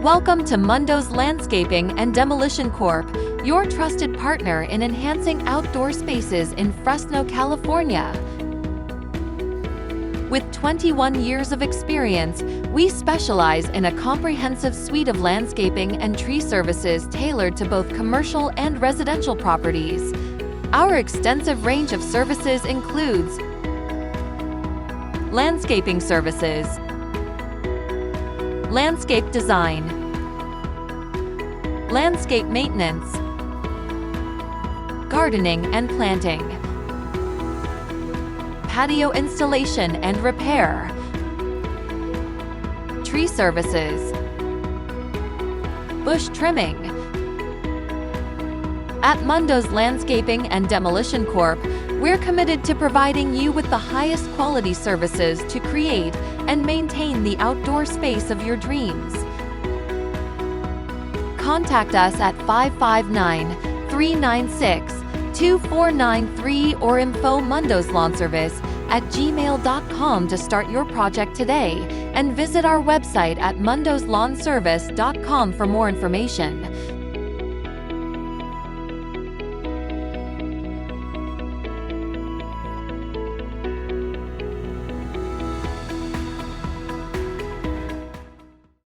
Welcome to Mundo'S Landscaping and Demolition Corp., your trusted partner in enhancing outdoor spaces in Fresno, California. With 21 years of experience, we specialize in a comprehensive suite of landscaping and tree services tailored to both commercial and residential properties. Our extensive range of services includes landscaping services, landscape design, landscape maintenance, gardening and planting, patio installation and repair, tree services, bush trimming. At Mundo'S Landscaping and Demolition Corp., we're committed to providing you with the highest quality services to create and maintain the outdoor space of your dreams. Contact us at 559-396-2493 or info@mundo'slawnservice@gmail.com to start your project today, and visit our website at mundo'slawnservice.com for more information.